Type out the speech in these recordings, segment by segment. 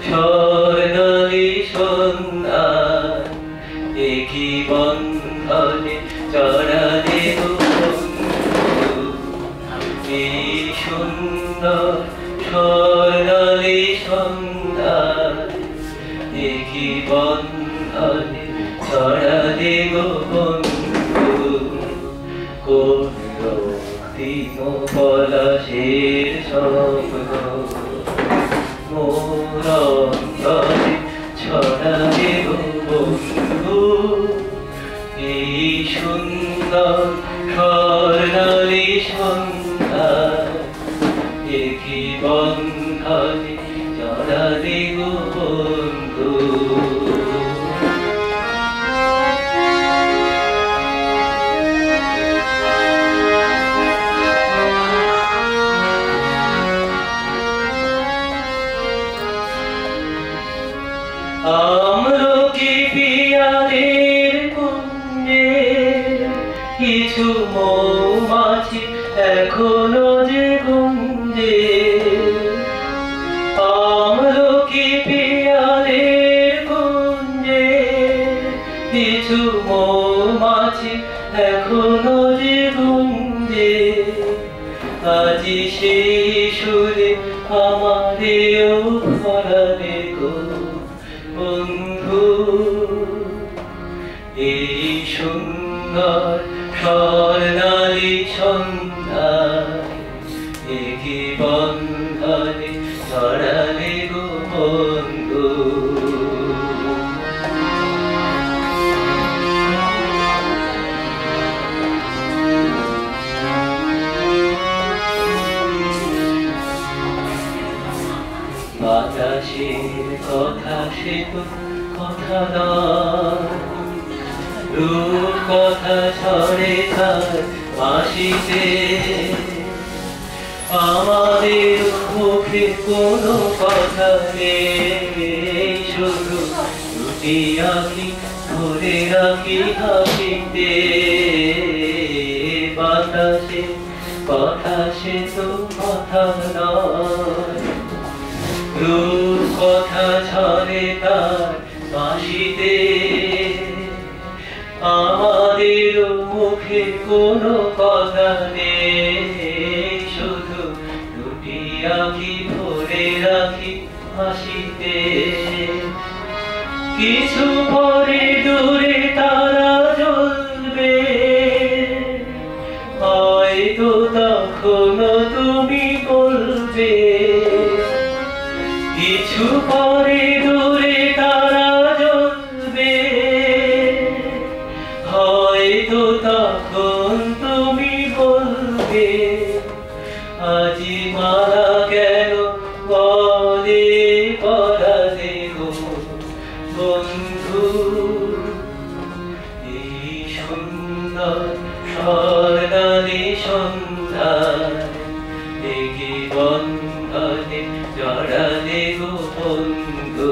স্বর্ণালী সন্ধ্যা একই বন্ধনে জড়ালে বন্ধু এই সুন্দর স্বর্ণালী সন্ধ্যা একই বন্ধনে জড়ালে বন্ধু কোন রক্তিম পলাশের স্বপ্ন মোর অন্তরে ছড়ালে বন্ধু এই সুন্দর স্বর্ণালী সন্ধ্যা একই বন্ধনে জড়ালে বন্ধু আমলকি পিয়ারের কুঞ্জে কিছু মৌমাছি এখনো যে গুঞ্জে আমলকি পিয়ারের কুঞ্জে কিছু মৌমাছি এখনো যে গুঞ্জে আজি সেই সুরে আমাদেরও ধরালে গো বন্ধু এই সুন্দর স্বর্ণালী সন্ধ্যা একই বন্ধনে জড়ালে গো বন্ধু বাতাসের কথা সে তো কথা নয় রূপ কথা ছড়ে তার বাঁশিতে আমাদের মুখে কোনো কথা নেই শুধু দুটি আঁখি ধরে রাখি হাসিতে বাতাসে কথা সে তো কথা নয় রূপ কথা ছড়ে তার বাঁশিতে আমাদের মুখে কোনো কথা নেই শুধু দুটি আঁখি ভরে রাখি হাসিতে কিছু পরে দূরে তারা জ্বলবে হয়তো তখনও তুমি বলবে কিছু পরে দূরে তারা জ্বলবে হয়তো তখন তুমি বলবে আজি মারা কেন বলে পরালে গো বন্ধু এই সুন্দর স্বর্ণালী সন্ধ্যা একই বন্ধনে জড়ালে গো বন্ধু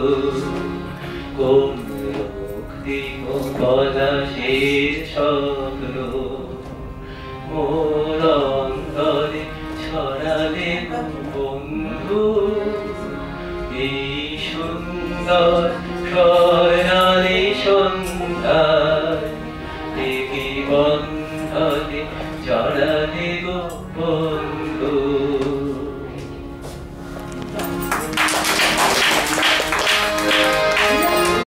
কোন রক্তিম পলাশের স্বপ্ন মোর অন্তরে ছড়ালে গো বন্ধু এই সুন্দর স্বর্ণালী সন্ধ্যা একই বন্ধনে জড়ালে গো বন্ধু